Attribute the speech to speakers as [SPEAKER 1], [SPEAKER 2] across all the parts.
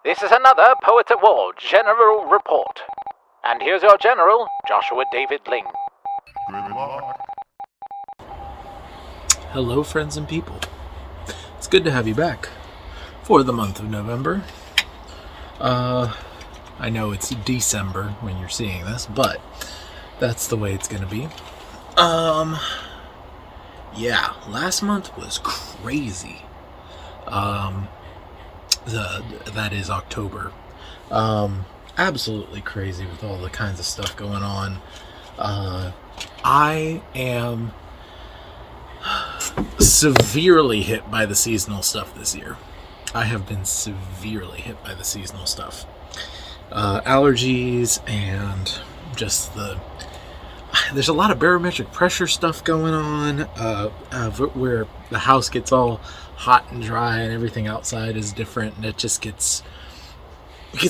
[SPEAKER 1] This is another Poets at War General Report. And here's your General, Joshua David Ling.
[SPEAKER 2] Good luck.
[SPEAKER 3] Hello, friends and people. It's good to have you back for the month of November. I know it's December when you're seeing this, but that's the way it's going to be. Yeah, last month was crazy. That is October. Absolutely crazy with all the kinds of stuff going on. I am severely hit by the seasonal stuff this year. I have been severely hit by the seasonal stuff. Allergies and just there's a lot of barometric pressure stuff going on, where the house gets all hot and dry and everything outside is different, and it gets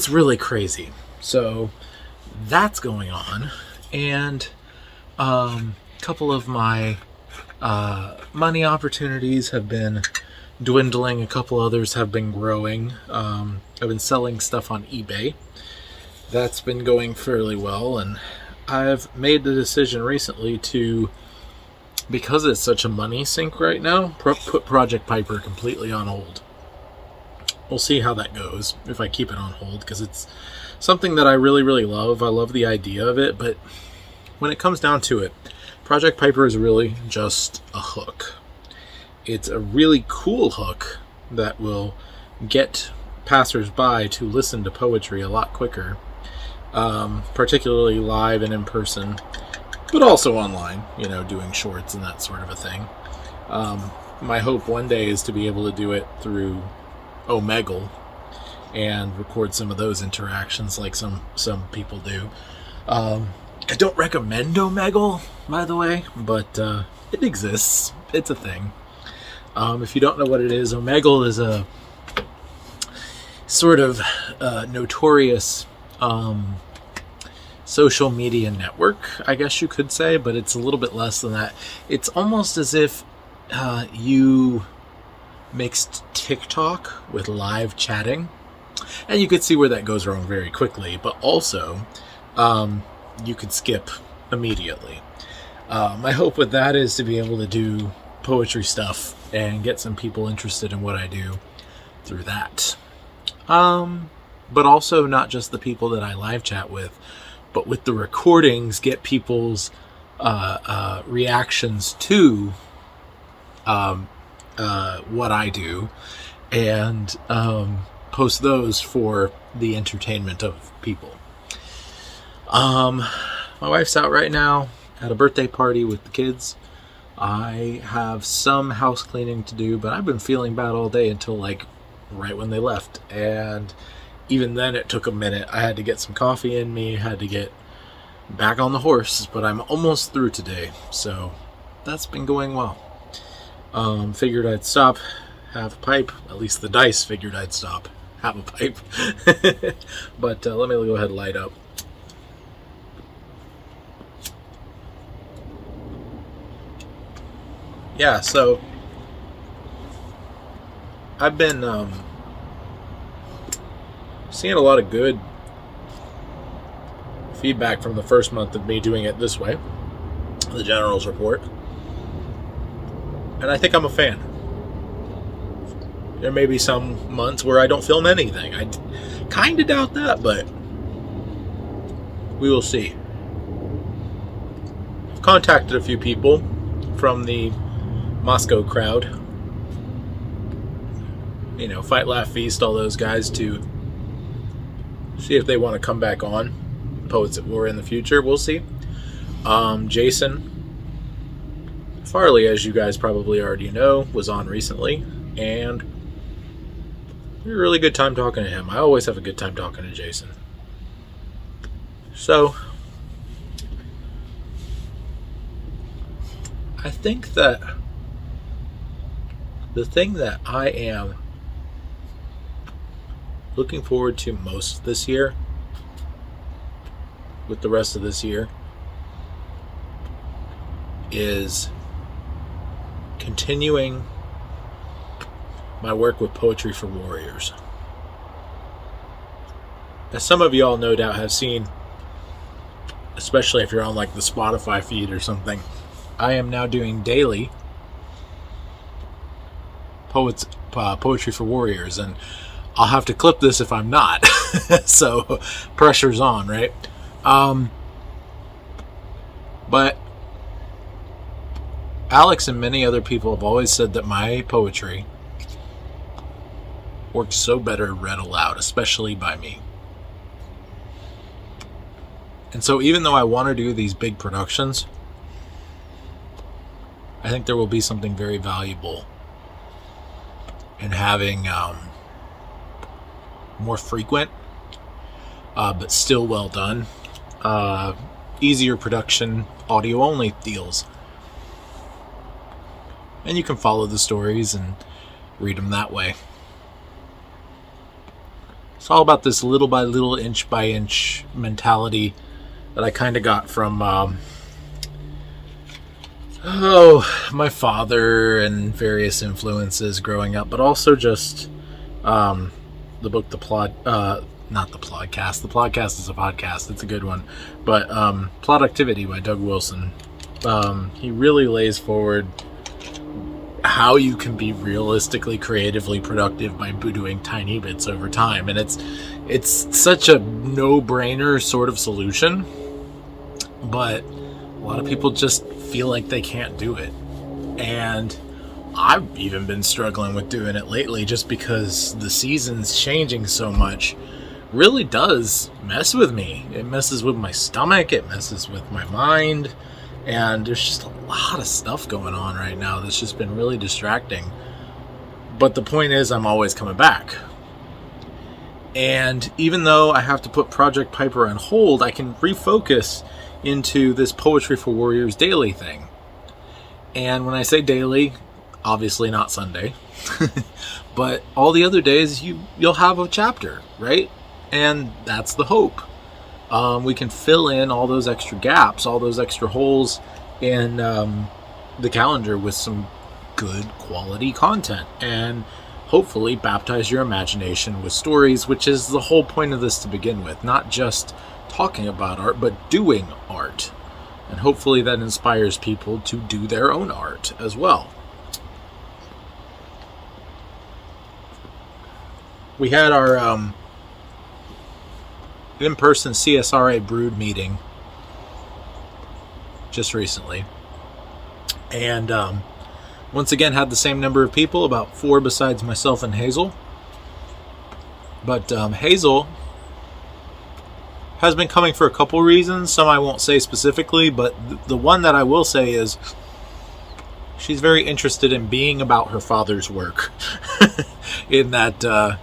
[SPEAKER 3] really crazy. So that's going on, and a couple of my money opportunities have been dwindling. A couple others have been growing. I've been selling stuff on eBay. That's been going fairly well, and I've made the decision recently to, because it's such a money sink right now, put Project Piper completely on hold. We'll see how that goes if I keep it on hold, because it's something that I really, really love. I love the idea of it, but when it comes down to it, Project Piper is really just a hook. It's a really cool hook that will get passersby to listen to poetry a lot quicker, particularly live and in person, but also online, doing shorts and that sort of a thing. My hope one day is to be able to do it through Omegle and record some of those interactions like some people do. I don't recommend Omegle, by the way, but it exists. It's a thing. If you don't know what it is, Omegle is a sort of notorious social media network, I guess you could say, but it's a little bit less than that. It's almost as if you mixed TikTok with live chatting, and you could see where that goes wrong very quickly, but also you could skip immediately. My hope with that is to be able to do poetry stuff and get some people interested in what I do through that. But also not just the people that I live chat with, but with the recordings, get people's reactions to what I do, and post those for the entertainment of people. My wife's out right now at a birthday party with the kids. I have some house cleaning to do, but I've been feeling bad all day until right when they left, and even then it took a minute. I had to get some coffee in me, had to get back on the horse, but I'm almost through today, so that's been going well. Figured I'd stop, have a pipe. At least the dice figured I'd stop, have a pipe. But let me go ahead and light up. Yeah, so I've been seeing a lot of good feedback from the first month of me doing it this way, the General's Report, and I think I'm a fan. There may be some months where I don't film anything. I kind of doubt that, but we will see. I've contacted a few people from the Moscow crowd, Fight, Laugh, Feast, all those guys, to see if they want to come back on Poets at War in the future. We'll see. Jason Farley, as you guys probably already know, was on recently, and we had a really good time talking to him. I always have a good time talking to Jason. So I think that the thing that I am looking forward to most this year, with the rest of this year, is continuing my work with Poetry for Warriors. as some of y'all no doubt have seen, especially if you're on like the Spotify feed or something, I am now doing daily poetry for warriors, and I'll have to clip this if I'm not. So pressure's on, right? But Alex and many other people have always said that my poetry works so better read aloud, especially by me. And so even though I want to do these big productions, I think there will be something very valuable in having more frequent, but still well done, easier production, audio only deals. And you can follow the stories and read them that way. It's all about this little by little, inch by inch mentality that I kind of got from my father and various influences growing up, but also just the book The Plodcast. The Plodcast is a podcast. It's a good one. But Productivity by Doug Wilson. He really lays forward how you can be realistically creatively productive by doing tiny bits over time. And it's such a no-brainer sort of solution, but a lot of people just feel like they can't do it. And I've even been struggling with doing it lately, just because the season's changing so much. Really does mess with me. It messes with my stomach, it messes with my mind, and there's just a lot of stuff going on right now that's just been really distracting. But the point is, I'm always coming back. And even though I have to put Project Piper on hold, I can refocus into this Poetry for Warriors daily thing. And when I say daily, obviously not Sunday, but all the other days you'll have a chapter, right? And that's the hope. We can fill in all those extra gaps, all those extra holes in the calendar with some good quality content, and hopefully baptize your imagination with stories, which is the whole point of this to begin with. Not just talking about art, but doing art. And hopefully that inspires people to do their own art as well. We had our in-person CSRA Brood meeting just recently, and once again had the same number of people, about 4 besides myself and Hazel. But Hazel has been coming for a couple reasons. Some I won't say specifically, but the one that I will say is she's very interested in being about her father's work in that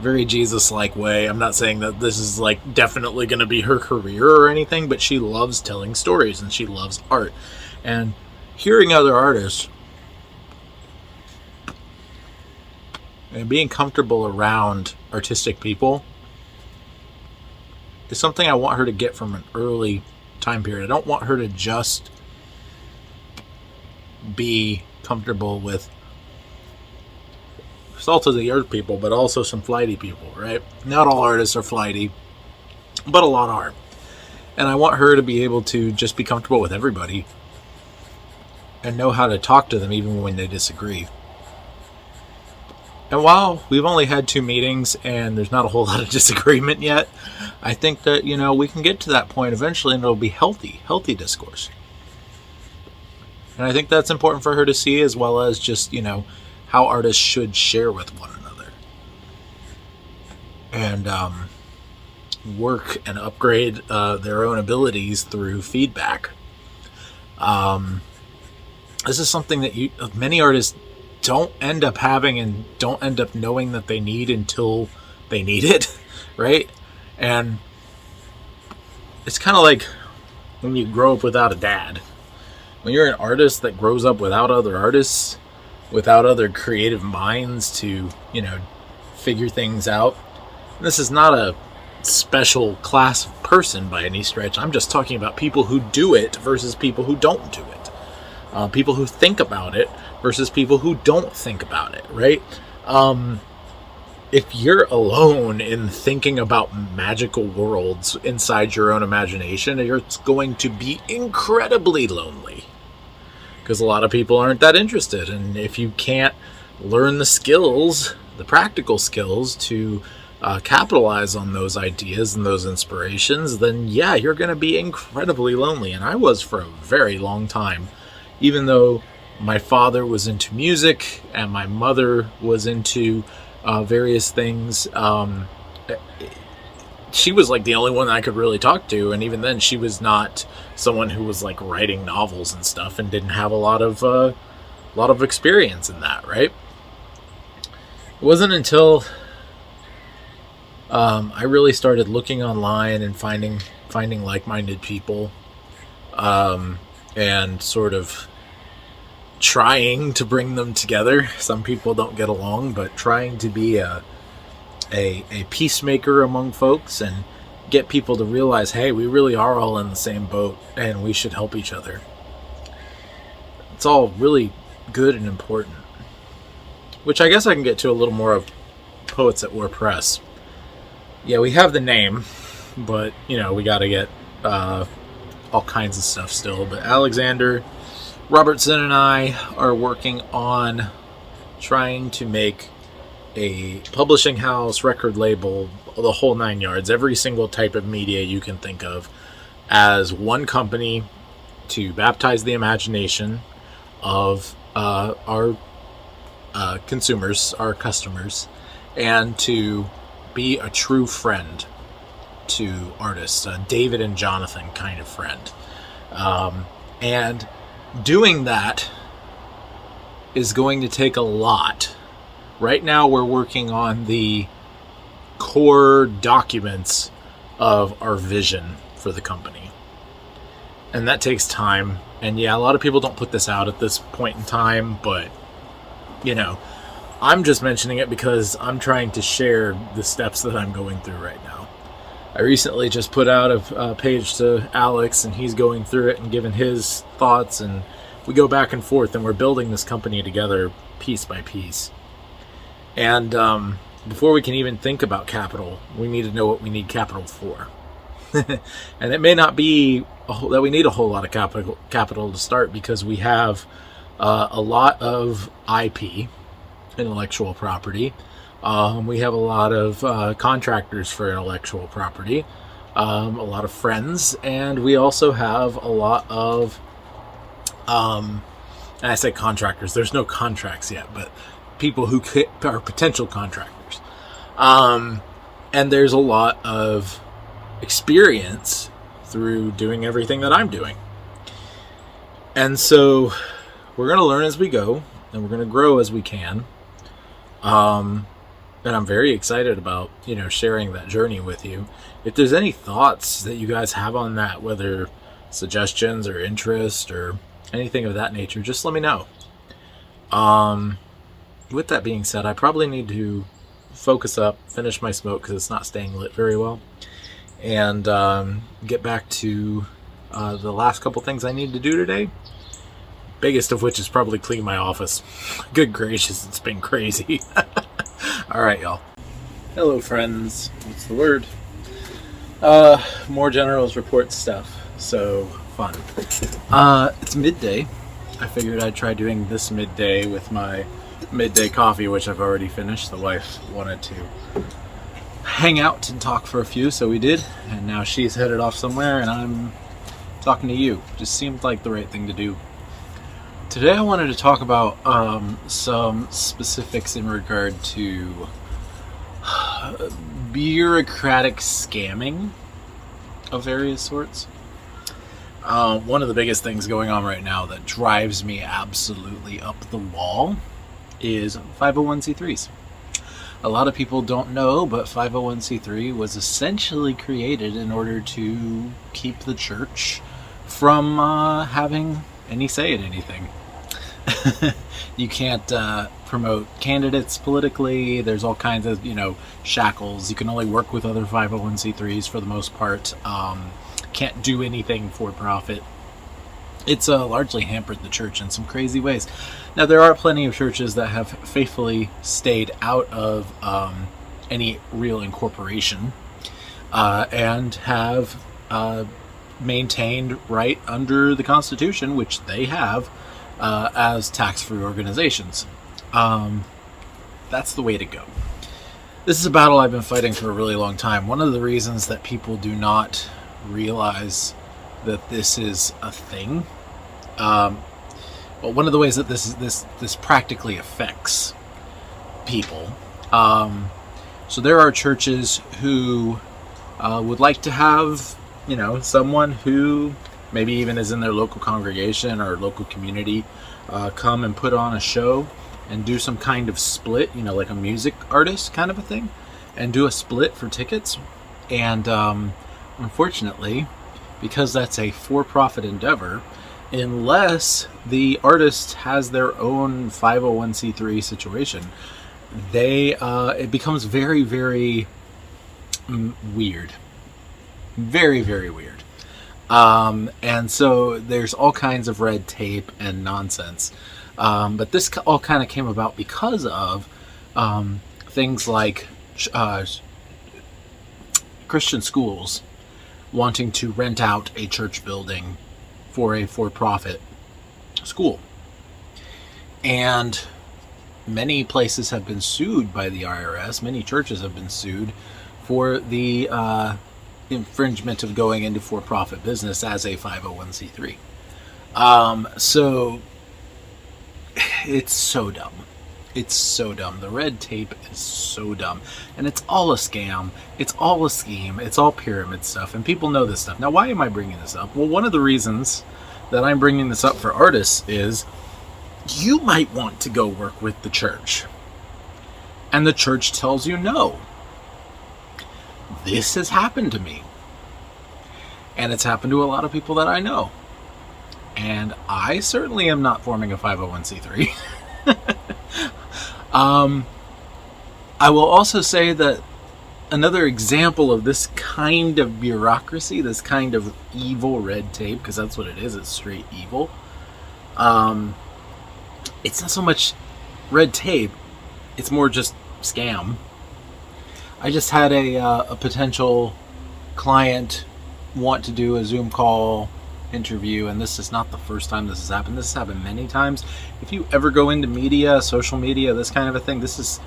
[SPEAKER 3] very Jesus-like way. I'm not saying that this is like definitely going to be her career or anything, but she loves telling stories and she loves art. And hearing other artists and being comfortable around artistic people is something I want her to get from an early time period. I don't want her to just be comfortable with salt of the earth people, but also some flighty people, right? Not all artists are flighty, but a lot are. And I want her to be able to just be comfortable with everybody and know how to talk to them even when they disagree. And while we've only had 2 meetings and there's not a whole lot of disagreement yet, I think that, we can get to that point eventually, and it'll be healthy discourse. And I think that's important for her to see, as well as just, how artists should share with one another and work and upgrade their own abilities through feedback. This is something that many artists don't end up having and don't end up knowing that they need until they need it, right? And it's kind of like when you grow up without a dad. When you're an artist that grows up without other artists, without other creative minds to, figure things out. And this is not a special class of person by any stretch. I'm just talking about people who do it versus people who don't do it. People who think about it versus people who don't think about it, right? if you're alone in thinking about magical worlds inside your own imagination, it's going to be incredibly lonely. Because a lot of people aren't that interested. And if you can't learn the skills, the practical skills to capitalize on those ideas and those inspirations, then yeah, you're going to be incredibly lonely. And I was for a very long time, even though my father was into music and my mother was into various things. She was like the only one I could really talk to, and even then she was not someone who was like writing novels and stuff and didn't have a lot of experience in that, right? It wasn't until I really started looking online and finding like-minded people, and sort of trying to bring them together. Some people don't get along, but trying to be a peacemaker among folks and get people to realize, hey, we really are all in the same boat and we should help each other. It's all really good and important. Which I guess I can get to a little more of Poets at War Press. Yeah, we have the name, but, we got to get all kinds of stuff still. But Alexander Robertson and I are working on trying to make a publishing house, record label, the whole 9 yards, every single type of media you can think of, as one company to baptize the imagination of our consumers, our customers, and to be a true friend to artists, a David and Jonathan kind of friend. And doing that is going to take a lot. Right now we're working on the core documents of our vision for the company. And that takes time. And yeah, a lot of people don't put this out at this point in time, but I'm just mentioning it because I'm trying to share the steps that I'm going through right now. I recently just put out a page to Alex, and he's going through it and giving his thoughts, and we go back and forth, and we're building this company together piece by piece. And before we can even think about capital, we need to know what we need capital for. And it may not be that we need a whole lot of capital to start, because we have a lot of IP, intellectual property. We have a lot of contractors for intellectual property, a lot of friends, and we also have a lot of, and I say contractors, there's no contracts yet, but people who are potential contractors. And there's a lot of experience through doing everything that I'm doing. And so we're going to learn as we go, and we're going to grow as we can. And I'm very excited about, sharing that journey with you. If there's any thoughts that you guys have on that, whether suggestions or interest or anything of that nature, just let me know. With that being said, I probably need to focus up, finish my smoke because it's not staying lit very well, and get back to the last couple things I need to do today. Biggest of which is probably clean my office. Good gracious, it's been crazy. All right, y'all. Hello, friends. What's the word? More General's Report stuff. So fun. It's midday. I figured I'd try doing this midday with my midday coffee, which I've already finished. The wife wanted to hang out and talk for a few, so we did. And now she's headed off somewhere, and I'm talking to you. Just seemed like the right thing to do. Today I wanted to talk about some specifics in regard to bureaucratic scamming of various sorts. One of the biggest things going on right now that drives me absolutely up the wall is 501c3s. A lot of people don't know, but 501c3 was essentially created in order to keep the church from having any say in anything. You can't promote candidates politically. There's all kinds of, shackles. You can only work with other 501c3s for the most part. Can't do anything for profit. It's largely hampered the church in some crazy ways. Now, there are plenty of churches that have faithfully stayed out of any real incorporation, and have maintained right under the Constitution, which they have, as tax-free organizations. That's the way to go. This is a battle I've been fighting for a really long time. One of the reasons that people do not realize that this is a thing, well, one of the ways that this practically affects people. So there are churches who would like to have, someone who maybe even is in their local congregation or local community come and put on a show and do some kind of split, like a music artist kind of a thing, and do a split for tickets. And unfortunately, because that's a for-profit endeavor, unless the artist has their own 501c3 situation, it becomes very, very weird. Very, very weird. And so there's all kinds of red tape and nonsense. But this all kind of came about because of things like Christian schools wanting to rent out a church building for a for-profit school. And many places have been sued by the IRS. Many churches have been sued for the infringement of going into for-profit business as a 501c3. So it's so dumb. It's so dumb. The red tape is so dumb. And it's all a scam. It's all a scheme. It's all pyramid stuff. And people know this stuff. Now, why am I bringing this up? Well, one of the reasons that I'm bringing this up for artists is you might want to go work with the church. And the church tells you no. This has happened to me. And it's happened to a lot of people that I know. And I certainly am not forming a 501c3. I will also say that another example of this kind of bureaucracy, this kind of evil red tape, because that's what it is, it's straight evil. It's not so much red tape, it's more just scam. I just had a potential client want to do a Zoom call interview, and this is not the first time this has happened. This has happened many times. If you ever go into media, social media, this kind of a thing, this is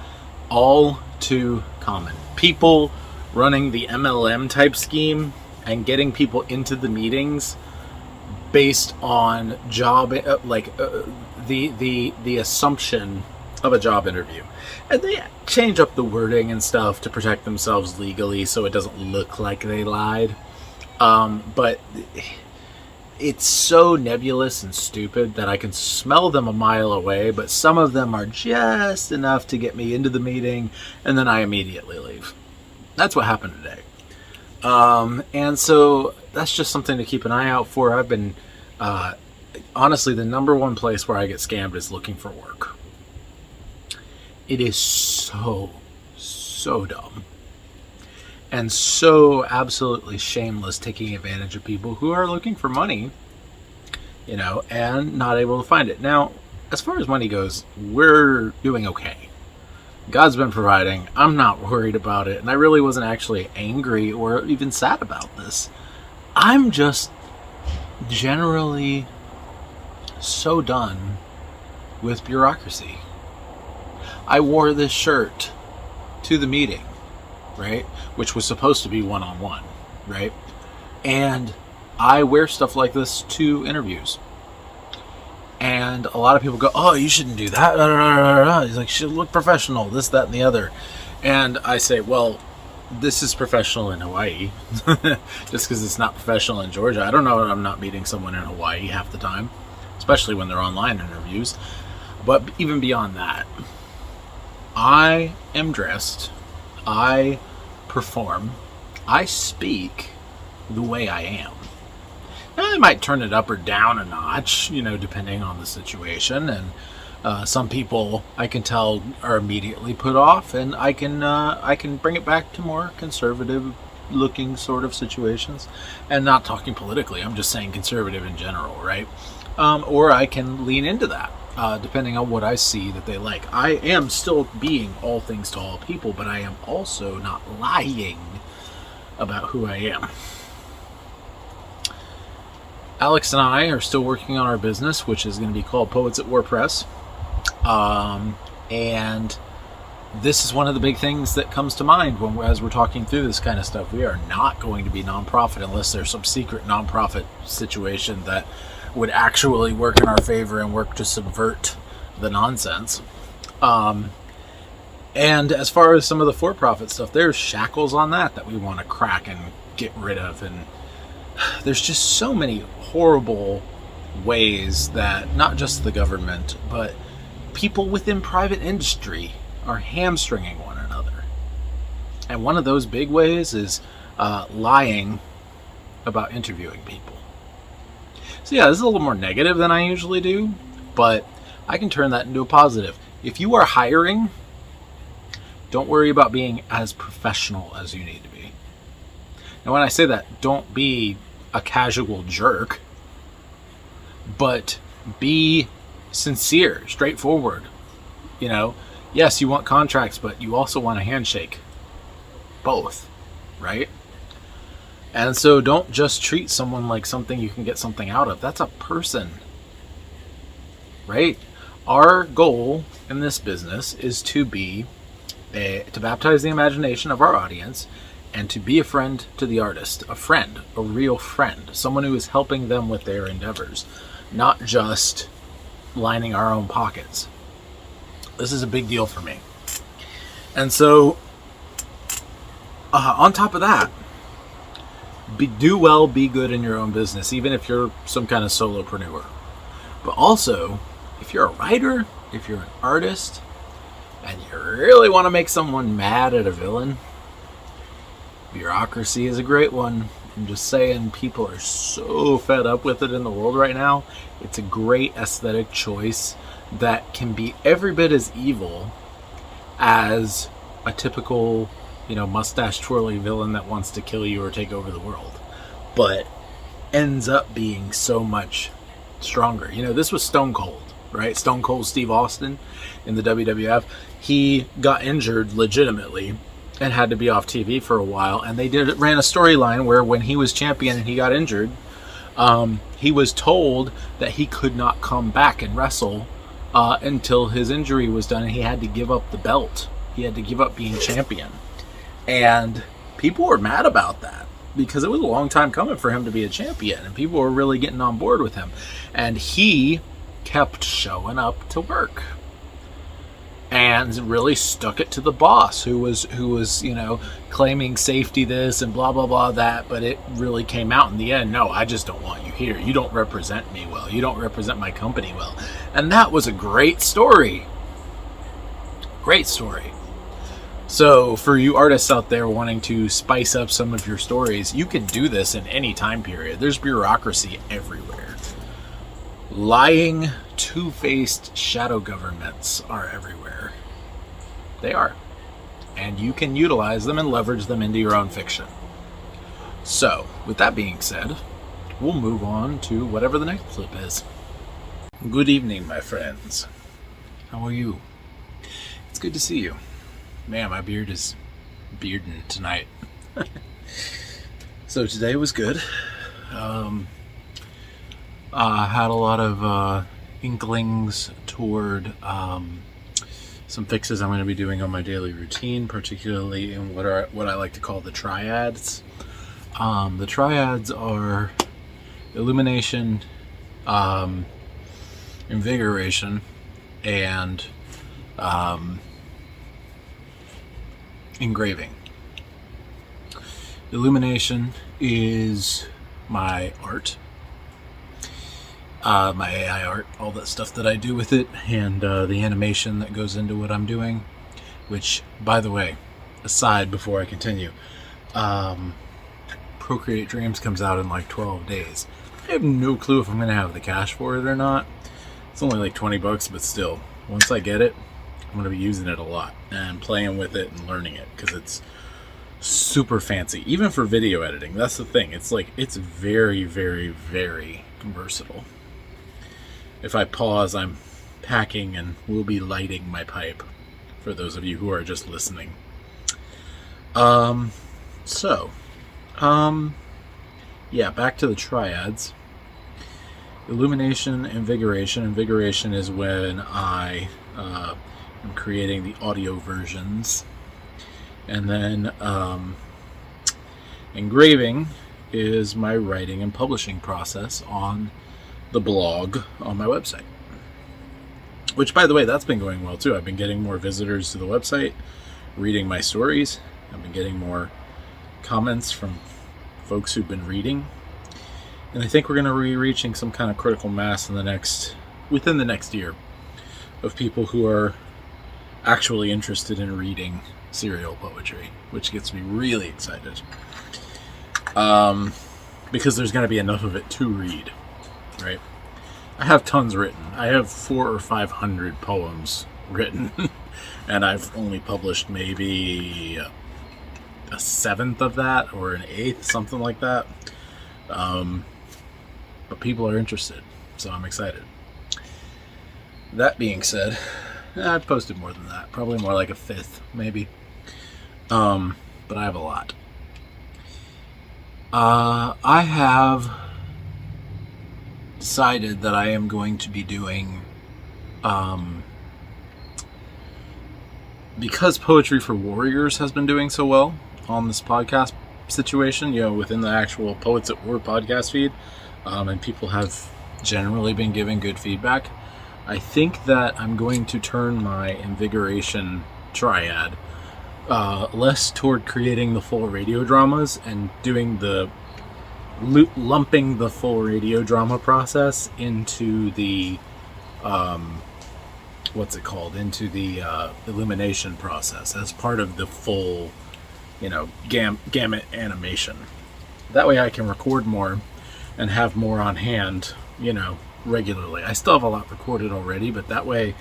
[SPEAKER 3] all too common. People running the MLM type scheme and getting people into the meetings based on job, the assumption of a job interview, and they change up the wording and stuff to protect themselves legally so it doesn't look like they lied. But it's so nebulous and stupid that I can smell them a mile away, but some of them are just enough to get me into the meeting, and then I immediately leave. That's what happened today. And so that's just something to keep an eye out for. I've been, honestly, the number one place where I get scammed is looking for work. It is so dumb. And so absolutely shameless, taking advantage of people who are looking for money, and not able to find it. Now, as far as money goes, we're doing okay. God's been providing. I'm not worried about it. And I really wasn't actually angry or even sad about this. I'm just generally so done with bureaucracy. I wore this shirt to the meeting, right? Which was supposed to be one-on-one, right? And I wear stuff like this to interviews. And a lot of people go, oh, you shouldn't do that. He's like, you should look professional, this, that, and the other. And I say, well, this is professional in Hawaii. Just because it's not professional in Georgia. I don't know, I'm not meeting someone in Hawaii half the time, especially when they're online interviews. But even beyond that, I am dressed, I perform, I speak the way I am. Now, I might turn it up or down a notch, depending on the situation. And some people, I can tell, are immediately put off, and I can bring it back to more conservative-looking sort of situations. And not talking politically, I'm just saying conservative in general, right? Or I can lean into that depending on what I see that they like. I am still being all things to all people, but I am also not lying about who I am. Alex and I are still working on our business, which is going to be called Poets at War Press. And this is one of the big things that comes to mind as we're talking through this kind of stuff. We are not going to be nonprofit unless there's some secret nonprofit situation that would actually work in our favor and work to subvert the nonsense. And as far as some of the for-profit stuff, there's shackles on that we want to crack and get rid of. And there's just so many horrible ways that not just the government, but people within private industry are hamstringing one another. And one of those big ways is lying about interviewing people. So yeah, this is a little more negative than I usually do, but I can turn that into a positive. If you are hiring, don't worry about being as professional as you need to be. And when I say that, don't be a casual jerk, but be sincere, straightforward. You know, yes, you want contracts, but you also want a handshake. Both, right? And so don't just treat someone like something you can get something out of. That's a person, right? Our goal in this business is to baptize the imagination of our audience and to be a friend to the artist, a real friend, someone who is helping them with their endeavors, not just lining our own pockets. This is a big deal for me. And so, on top of that, do well, be good in your own business, even if you're some kind of solopreneur. But also, if you're a writer, if you're an artist, and you really want to make someone mad at a villain, bureaucracy is a great one. I'm just saying, people are so fed up with it in the world right now. It's a great aesthetic choice that can be every bit as evil as a typical, mustache twirly villain that wants to kill you or take over the world, but ends up being so much stronger. This was Stone Cold, right? Stone Cold Steve Austin in the WWF. He got injured legitimately and had to be off TV for a while, and they ran a storyline where when he was champion and he got injured, he was told that he could not come back and wrestle until his injury was done, and he had to give up the belt. He had to give up being champion. And people were mad about that because it was a long time coming for him to be a champion, and people were really getting on board with him. And he kept showing up to work and really stuck it to the boss, who was claiming safety this and blah blah blah that, but it really came out in the end, no, I just don't want you here. You don't represent me well. You don't represent my company well. And that was a great story. Great story. So for you artists out there wanting to spice up some of your stories, you can do this in any time period. There's bureaucracy everywhere. Lying, two-faced shadow governments are everywhere. They are. And you can utilize them and leverage them into your own fiction. So, with that being said, we'll move on to whatever the next clip is. Good evening, my friends. How are you? It's good to see you. Man, my beard is bearding tonight. So today was good. I had a lot of inklings toward some fixes I'm going to be doing on my daily routine, particularly in what I like to call the triads. The triads are illumination, invigoration, and engraving. Illumination is my art, my AI art, all that stuff that I do with it, and the animation that goes into what I'm doing, which, by the way, aside before I continue, Procreate Dreams comes out in like 12 days. I have no clue if I'm going to have the cash for it or not. It's only like $20, but still, once I get it, I'm going to be using it a lot and playing with it and learning it because it's super fancy, even for video editing. That's the thing. It's very, very, very versatile. If I pause, I'm packing and will be lighting my pipe, for those of you who are just listening. Back to the triads. Illumination, invigoration. Invigoration is when I am creating the audio versions. And then engraving is my writing and publishing process on the blog on my website. Which, by the way, that's been going well too. I've been getting more visitors to the website, reading my stories. I've been getting more comments from folks who've been reading. And I think we're going to be reaching some kind of critical mass within the next year of people who are actually interested in reading serial poetry, which gets me really excited. Because there's going to be enough of it to read, right? I have tons written. I have 400 or 500 poems written, and I've only published maybe a seventh of that, or an eighth, something like that. But people are interested, so I'm excited. That being said, I've posted more than that. Probably more like a fifth, maybe. But I have a lot. I have decided that I am going to be doing, because Poetry for Warriors has been doing so well on this podcast situation, within the actual Poets at War podcast feed, and people have generally been giving good feedback. I think that I'm going to turn my invigoration triad less toward creating the full radio dramas and doing lumping the full radio drama process into the into the illumination process as part of the full gamut animation. That way I can record more and have more on hand regularly. I still have a lot recorded already, but that way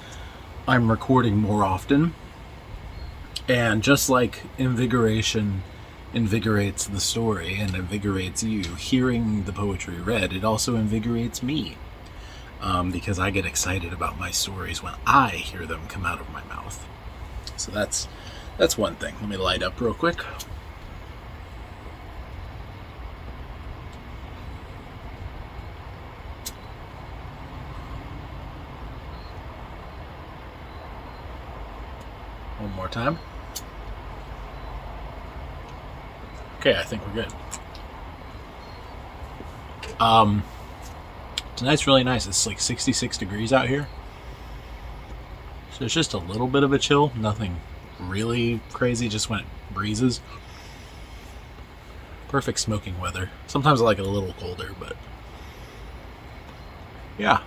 [SPEAKER 3] I'm recording more often. And just like invigoration invigorates the story and invigorates you, hearing the poetry read, it also invigorates me. Because I get excited about my stories when I hear them come out of my mouth. So that's one thing. Let me light up real quick. One more time. Okay, I think we're good. Tonight's really nice. It's like 66 degrees out here. So it's just a little bit of a chill. Nothing really crazy, just when it breezes. Perfect smoking weather. Sometimes I like it a little colder, but yeah.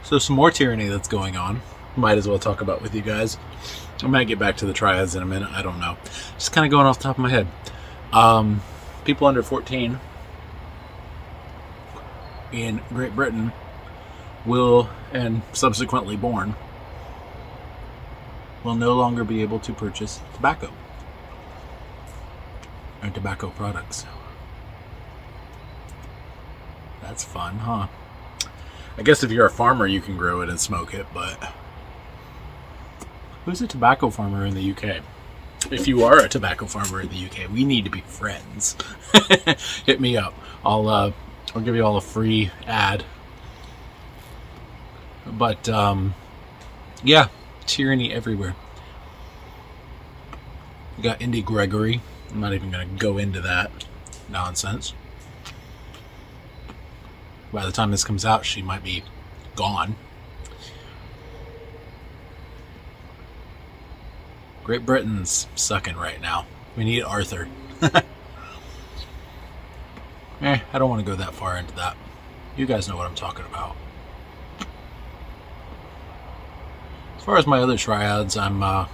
[SPEAKER 3] So some more tyranny that's going on. Might as well talk about with you guys. I might get back to the triads in a minute. I don't know. Just kind of going off the top of my head. People under 14 in Great Britain will, and subsequently born, will no longer be able to purchase tobacco or tobacco products. That's fun, huh? I guess if you're a farmer, you can grow it and smoke it, but who's a tobacco farmer in the UK? If you are a tobacco farmer in the UK, we need to be friends. Hit me up. I'll give you all a free ad. But yeah, tyranny everywhere. You got Indy Gregory. I'm not even going to go into that nonsense. By the time this comes out, she might be gone. Great Britain's sucking right now. We need Arthur. I don't want to go that far into that. You guys know what I'm talking about. As far as my other triads, I'm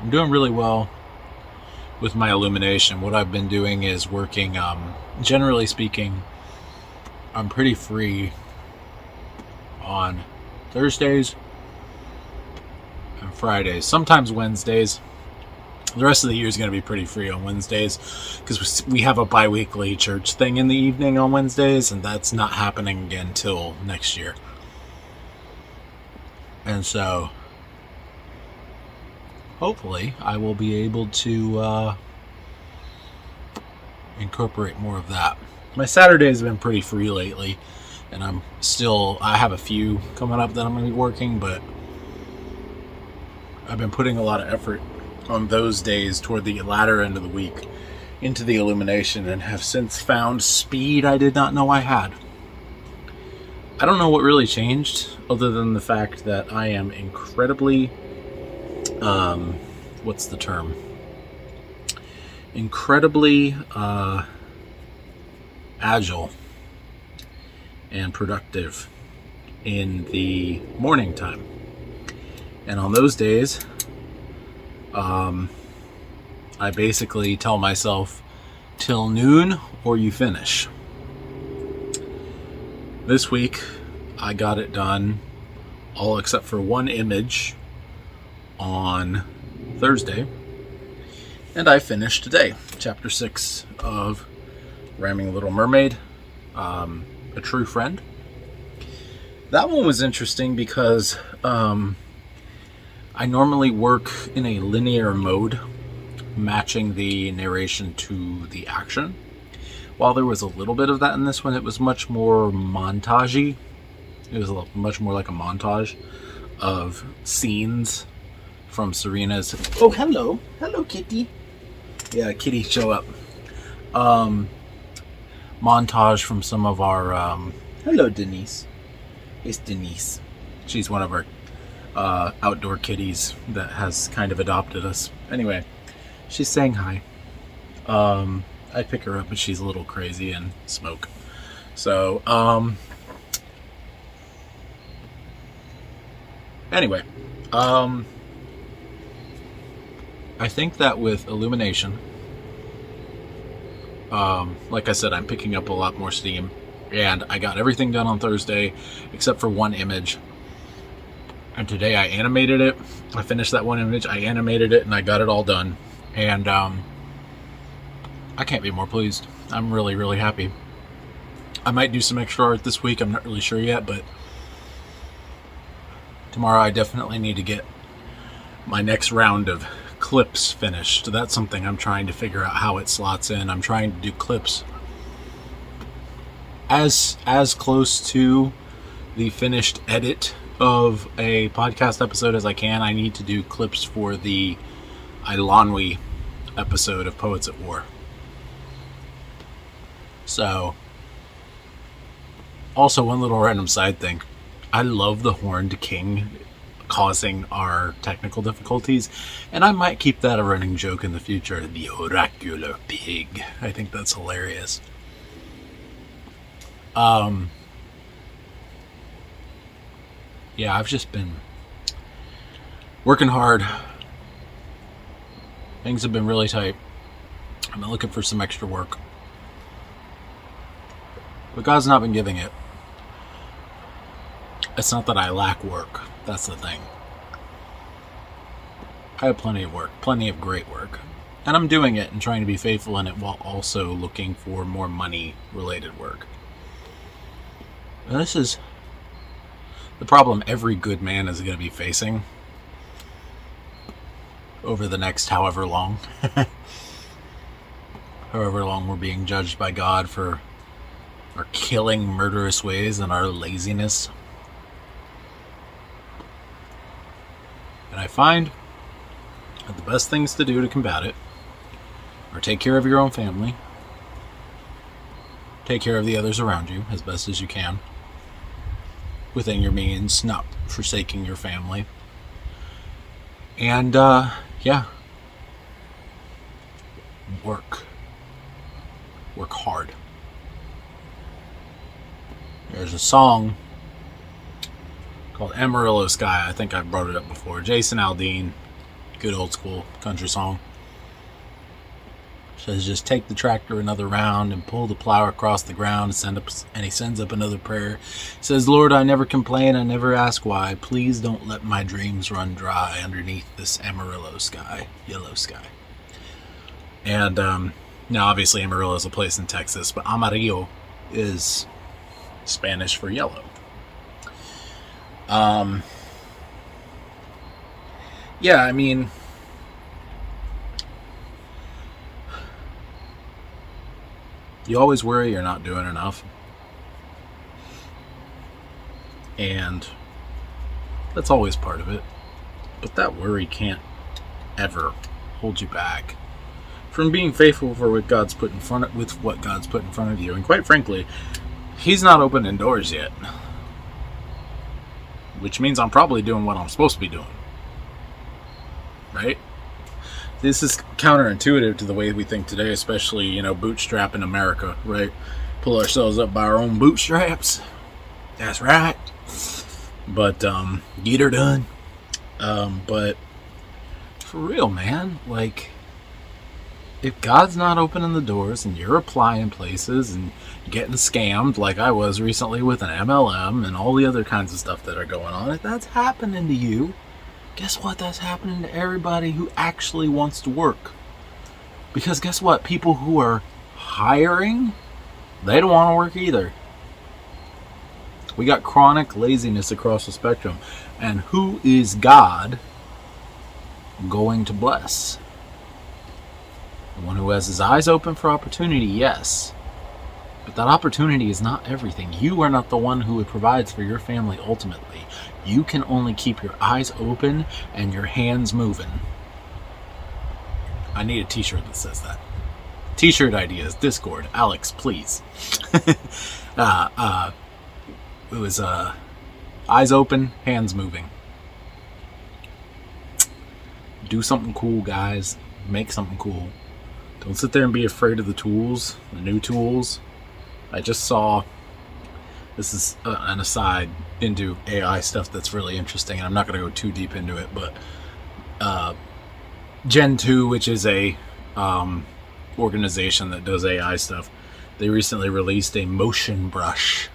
[SPEAKER 3] doing really well with my illumination. What I've been doing is working, generally speaking, I'm pretty free on Thursdays and Fridays, sometimes Wednesdays, The rest of the year is going to be pretty free on Wednesdays because we have a bi-weekly church thing in the evening on Wednesdays, and that's not happening again till next year. And so, hopefully, I will be able to incorporate more of that. My Saturdays have been pretty free lately, and I have a few coming up that I'm going to be working, but I've been putting a lot of effort on those days toward the latter end of the week into the illumination, and have since found speed I did not know I had. I don't know what really changed other than the fact that I am incredibly what's the term? Incredibly agile and productive in the morning time. And on those days, I basically tell myself, till noon or you finish. This week, I got it done, all except for one image on Thursday. And I finished today, Chapter 6 of Ramming Little Mermaid, A True Friend. That one was interesting because I normally work in a linear mode, matching the narration to the action. While there was a little bit of that in this one, it was much more montagey. It was much more like a montage of scenes from Serena's... Oh, hello. Hello, kitty. Yeah, kitty, show up. Montage from some of our... Hello, Denise. It's Denise. She's one of our outdoor kitties that has kind of adopted us. Anyway, she's saying hi. I pick her up, but she's a little crazy and smoke. So, anyway, I think that with illumination, like I said, I'm picking up a lot more steam, and I got everything done on Thursday except for one image. And today I animated it. I finished that one image, I animated it, and I got it all done. And I can't be more pleased. I'm really, really happy. I might do some extra art this week. I'm not really sure yet, but tomorrow I definitely need to get my next round of clips finished. That's something I'm trying to figure out how it slots in. I'm trying to do clips as close to the finished edit of a podcast episode as I can. I need to do clips for the Ilanwi episode of Poets at War. So, also one little random side thing. I love the Horned King causing our technical difficulties, and I might keep that a running joke in the future. The Oracular Pig. I think that's hilarious. Yeah, I've just been working hard. Things have been really tight. I've been looking for some extra work, but God's not been giving it. It's not that I lack work. That's the thing. I have plenty of work, plenty of great work, and I'm doing it and trying to be faithful in it while also looking for more money-related work. And this is the problem every good man is going to be facing over the next however long. However long we're being judged by God for our killing, murderous ways and our laziness. And I find that the best things to do to combat it are take care of your own family, take care of the others around you as best as you can, within your means, not forsaking your family. And, yeah. Work hard. There's a song called Amarillo Sky. I think I've brought it up before. Jason Aldean, good old school country song. Says just take the tractor another round and pull the plow across the ground and he sends up another prayer. Says, Lord, I never complain, I never ask why. Please don't let my dreams run dry underneath this Amarillo sky, yellow sky. And now obviously Amarillo is a place in Texas, but Amarillo is Spanish for yellow. Yeah, I mean, you always worry you're not doing enough. And that's always part of it. But that worry can't ever hold you back from being faithful for what God's put in front of you. And quite frankly, He's not opening doors yet. Which means I'm probably doing what I'm supposed to be doing. Right? This is counterintuitive to the way we think today, especially, bootstrapping America, right? Pull ourselves up by our own bootstraps. That's right. But, get her done. But, for real, man, if God's not opening the doors and you're applying places and getting scammed like I was recently with an MLM and all the other kinds of stuff that are going on, if that's happening to you, guess what? That's happening to everybody who actually wants to work. Because guess what? People who are hiring, they don't want to work either. We got chronic laziness across the spectrum. And who is God going to bless? The one who has his eyes open for opportunity, yes. But that opportunity is not everything. You are not the one who provides for your family ultimately. You can only keep your eyes open and your hands moving. I need a t-shirt that says that. T-shirt ideas, Discord, Alex, please. It was eyes open, hands moving. Do something cool, guys. Make something cool. Don't sit there and be afraid of the tools, the new tools. I just saw, this is an aside into AI stuff that's really interesting, and I'm not going to go too deep into it, but Gen 2, which is a organization that does AI stuff, they recently released a motion brush,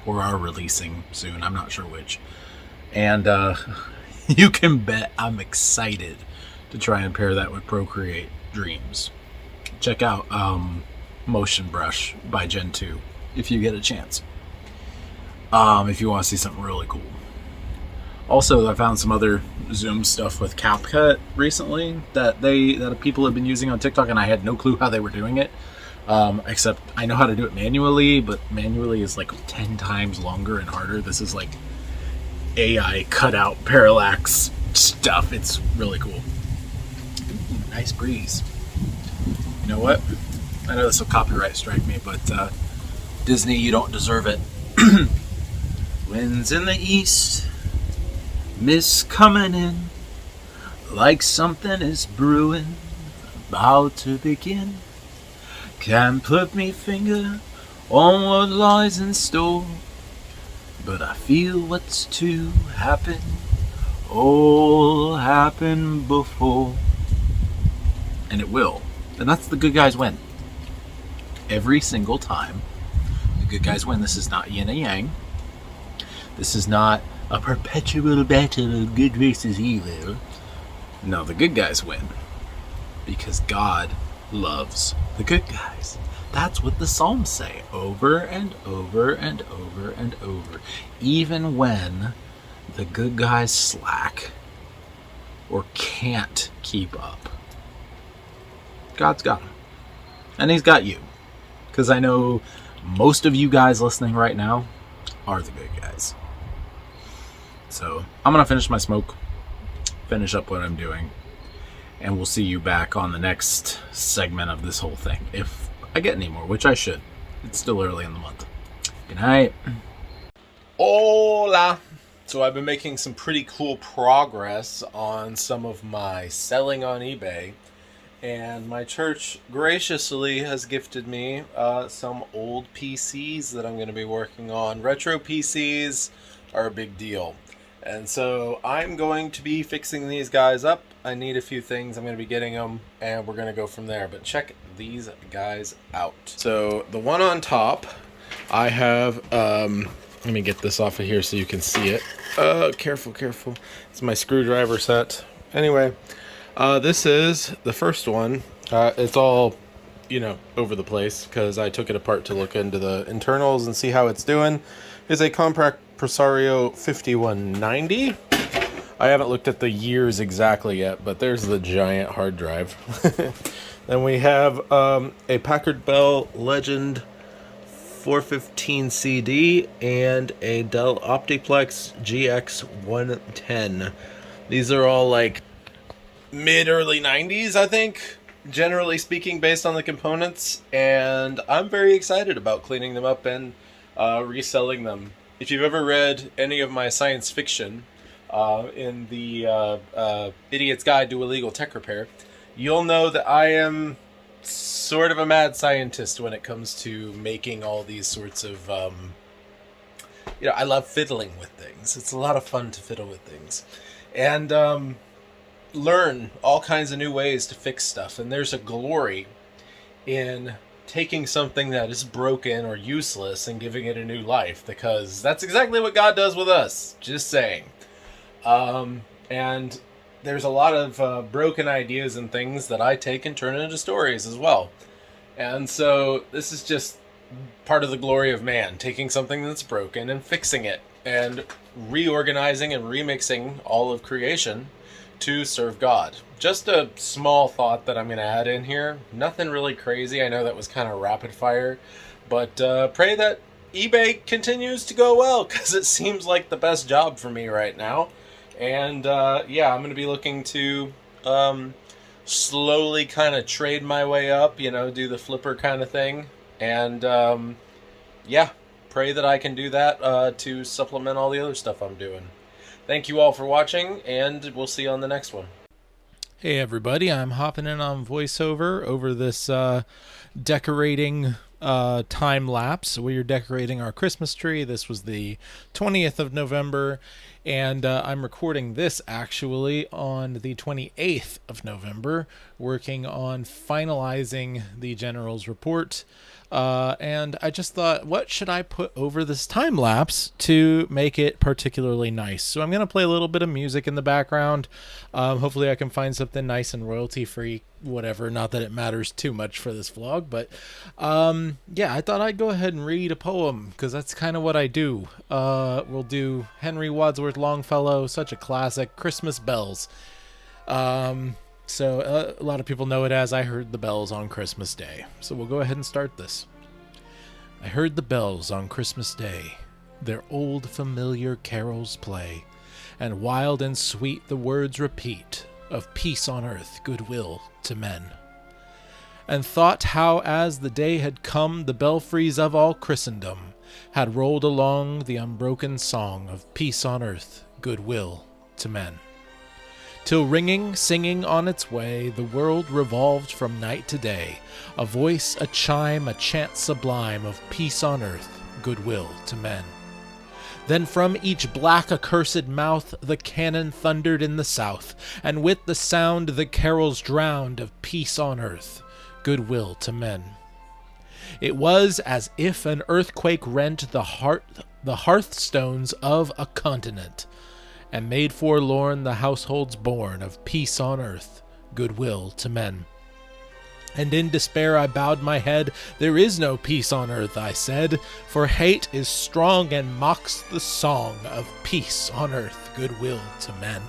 [SPEAKER 3] or are releasing soon, I'm not sure which. And you can bet I'm excited to try and pair that with Procreate Dreams. Check out Motion Brush by Gen 2 if you get a chance. If you want to see something really cool. Also, I found some other Zoom stuff with CapCut recently that people have been using on TikTok, and I had no clue how they were doing it. Except I know how to do it manually, but manually is like 10 times longer and harder. This is like AI cutout parallax stuff. It's really cool. Ooh, nice breeze. You know what? I know this will copyright strike me, but Disney, you don't deserve it. Winds in the east, mist coming in, like something is brewing, about to begin. Can't put me finger on what lies in store, but I feel what's to happen, all happened before. And it will. And that's the good guys win. Every single time, the good guys win. This is not yin and yang. This is not a perpetual battle of good versus evil. No, the good guys win. Because God loves the good guys. That's what the Psalms say over and over and over and over. Even when the good guys slack or can't keep up, God's got them. And He's got you. Because I know most of you guys listening right now are the good guys. So I'm going to finish my smoke, finish up what I'm doing, and we'll see you back on the next segment of this whole thing. If I get any more, which I should. It's still early in the month. Good night. Hola. So I've been making some pretty cool progress on some of my selling on eBay. And my church graciously has gifted me some old PCs that I'm going to be working on. Retro PCs are a big deal. And so I'm going to be fixing these guys up. I need a few things. I'm going to be getting them, and we're going to go from there. But check these guys out. So the one on top, I have, let me get this off of here so you can see it. Careful. It's my screwdriver set. Anyway, this is the first one. It's all, over the place because I took it apart to look into the internals and see how it's doing. It's a Compact Presario 5190. I haven't looked at the years exactly yet, but there's the giant hard drive. Then we have a Packard Bell Legend 415 CD and a Dell Optiplex GX110. These are all like mid-early 90s, I think, generally speaking, based on the components, and I'm very excited about cleaning them up and reselling them. If you've ever read any of my science fiction in the Idiot's Guide to Illegal Tech Repair, you'll know that I am sort of a mad scientist when it comes to making all these sorts of, I love fiddling with things. It's a lot of fun to fiddle with things. And learn all kinds of new ways to fix stuff. And there's a glory in taking something that is broken or useless and giving it a new life, because that's exactly what God does with us. Just saying. And there's a lot of broken ideas and things that I take and turn into stories as well. And so this is just part of the glory of man, taking something that's broken and fixing it and reorganizing and remixing all of creation to serve God. Just a small thought that I'm going to add in here. Nothing really crazy. I know that was kind of rapid fire, but pray that eBay continues to go well, because it seems like the best job for me right now. And I'm going to be looking to slowly kind of trade my way up, do the flipper kind of thing. And pray that I can do that to supplement all the other stuff I'm doing. Thank you all for watching, and we'll see you on the next one. Hey everybody, I'm hopping in on voiceover over this decorating time lapse. We are decorating our Christmas tree. This was the 20th of November, and I'm recording this actually on the 28th of November, working on finalizing the General's report. And I just thought, what should I put over this time lapse to make it particularly nice? So I'm going to play a little bit of music in the background. Hopefully I can find something nice and royalty free, whatever. Not that it matters too much for this vlog, but I thought I'd go ahead and read a poem, because that's kind of what I do. We'll do Henry Wadsworth Longfellow, such a classic, Christmas Bells. So a lot of people know it as I Heard the Bells on Christmas Day. So we'll go ahead and start this. I heard the bells on Christmas Day, their old familiar carols play, and wild and sweet the words repeat of peace on earth, goodwill to men. And thought how as the day had come, the belfries of all Christendom had rolled along the unbroken song of peace on earth, goodwill to men. Till ringing, singing on its way, the world revolved from night to day, a voice, a chime, a chant sublime of peace on earth, goodwill to men. Then from each black accursed mouth the cannon thundered in the south, and with the sound the carols drowned of peace on earth, goodwill to men. It was as if an earthquake rent the hearthstones of a continent, and made forlorn the households born of peace on earth, goodwill to men. And in despair I bowed my head. There is no peace on earth, I said, for hate is strong and mocks the song of peace on earth, goodwill to men.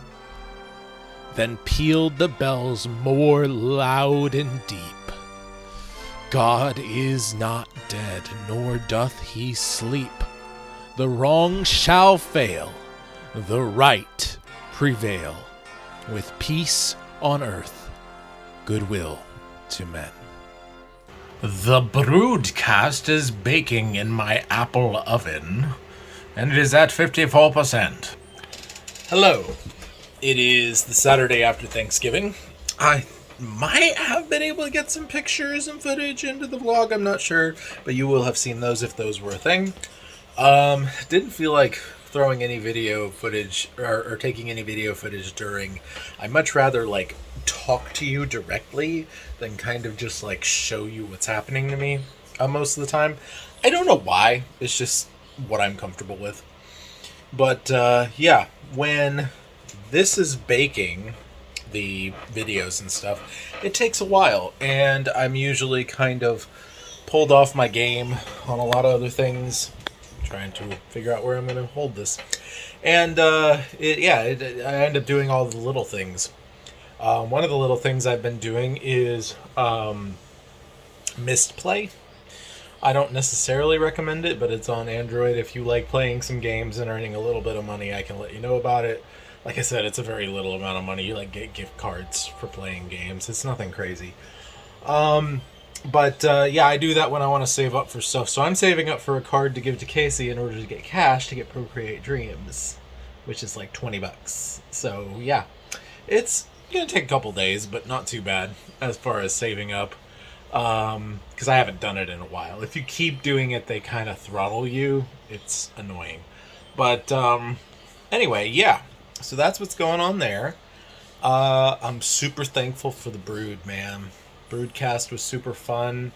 [SPEAKER 3] Then pealed the bells more loud and deep. God is not dead, nor doth he sleep. The wrong shall fail, the right prevail, with peace on earth, goodwill to men. The broadcast is baking in my Apple oven, and it is at 54%. Hello. It is the Saturday after Thanksgiving. I might have been able to get some pictures and footage into the vlog, I'm not sure, but you will have seen those if those were a thing. Didn't feel like throwing any video footage or taking any video footage during. I much rather like talk to you directly than kind of just like show you what's happening to me most of the time. I don't know why. It's just what I'm comfortable with. But yeah, when this is baking the videos and stuff, it takes a while, and I'm usually kind of pulled off my game on a lot of other things, trying to figure out where I'm going to hold this. And I end up doing all the little things. One of the little things I've been doing is Mist Play. I don't necessarily recommend it, but it's on Android. If you like playing some games and earning a little bit of money, I can let you know about it. Like I said, it's a very little amount of money. You like get gift cards for playing games. It's nothing crazy. But I do that when I want to save up for stuff. So I'm saving up for a card to give to Casey in order to get cash to get Procreate Dreams, which is like $20. So yeah, it's gonna take a couple days, but not too bad as far as saving up. Because I haven't done it in a while. If you keep doing it, they kind of throttle you. It's annoying. But anyway, yeah. So that's what's going on there. I'm super thankful for the Brood, man. Broodcast was super fun.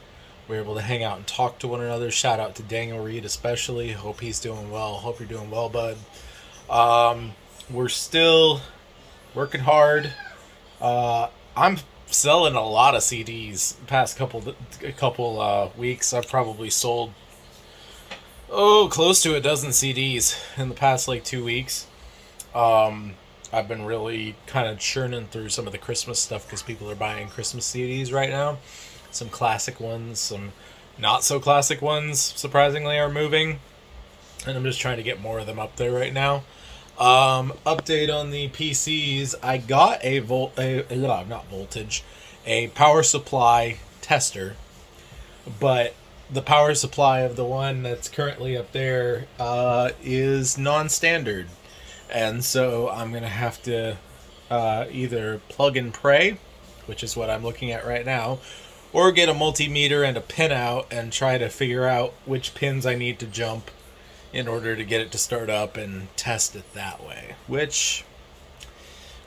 [SPEAKER 3] We were able to hang out and talk to one another. Shout out to Daniel Reed especially. Hope he's doing well. Hope you're doing well, bud. We're still working hard. I'm selling a lot of CDs the past couple weeks. I've probably sold close to a dozen CDs in the past like 2 weeks. I've been really kind of churning through some of the Christmas stuff because people are buying Christmas CDs right now. Some classic ones, some not so classic ones, surprisingly, are moving. And I'm just trying to get more of them up there right now. Update on the PCs. I got a power supply tester, but the power supply of the one that's currently up there is non-standard. And so I'm going to have to either plug and pray, which is what I'm looking at right now, or get a multimeter and a pin out and try to figure out which pins I need to jump in order to get it to start up and test it that way. Which,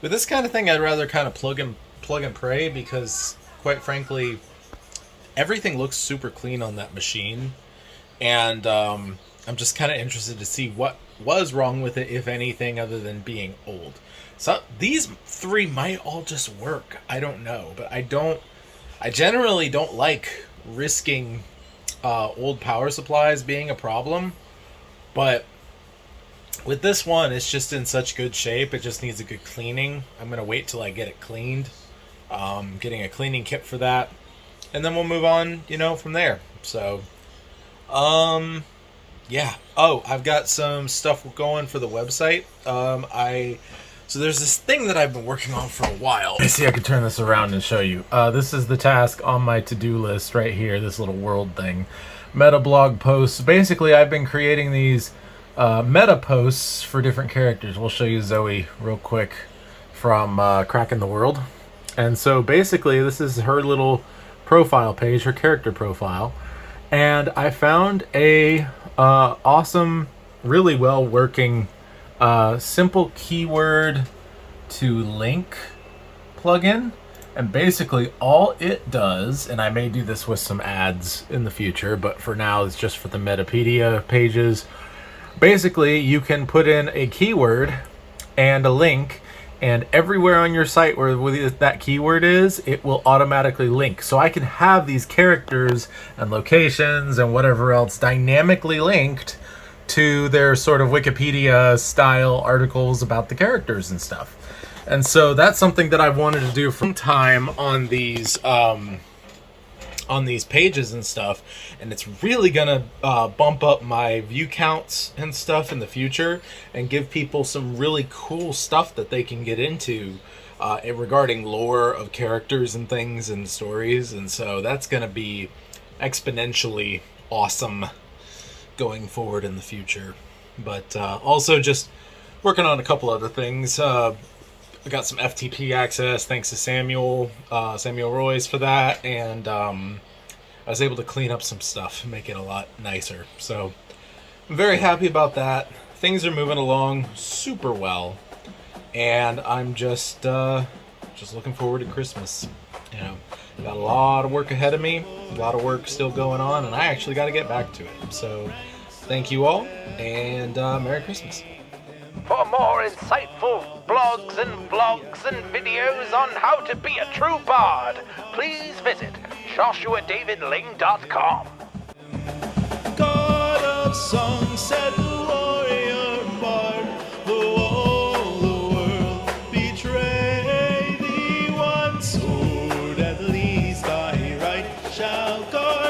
[SPEAKER 3] with this kind of thing, I'd rather kind of plug and pray, because, quite frankly, everything looks super clean on that machine. And I'm just kind of interested to see what was wrong with it, if anything, other than being old. So these three might all just work. I don't know, but I generally don't like risking old power supplies being a problem. But with this one, it's just in such good shape. It just needs a good cleaning. I'm going to wait till I get it cleaned. Getting a cleaning kit for that. And then we'll move on, from there. So, yeah. Oh, I've got some stuff going for the website. So there's this thing that I've been working on for a while. Let me see, I can turn this around and show you. This is the task on my to-do list right here, this little world thing. Meta blog posts. Basically, I've been creating these meta posts for different characters. We'll show you Zoe real quick from Cracking the World. And so basically, this is her little profile page, her character profile. And I found a awesome, really well working simple keyword to link plugin. And basically all it does, and I may do this with some ads in the future, but for now it's just for the Metapedia pages. Basically, you can put in a keyword and a link, and everywhere on your site where that keyword is, it will automatically link. So I can have these characters and locations and whatever else dynamically linked to their sort of Wikipedia style articles about the characters and stuff. And so that's something that I've wanted to do for some time on these pages and stuff, and it's really gonna bump up my view counts and stuff in the future, and give people some really cool stuff that they can get into regarding lore of characters and things and stories. And so that's gonna be exponentially awesome going forward in the future. But also just working on a couple other things. I got some FTP access thanks to Samuel Royce for that, and I was able to clean up some stuff and make it a lot nicer. So I'm very happy about that. things are moving along super well, and I'm just looking forward to Christmas. You know, got a lot of work ahead of me, a lot of work still going on, and I actually got to get back to it. So, thank you all, and Merry Christmas.
[SPEAKER 1] For more insightful blogs and vlogs and videos on how to be a true bard, please visit joshuadavidling.com.
[SPEAKER 4] God of song, said the warrior bard, though all the world betray thee, one sword at least thy right shall guard.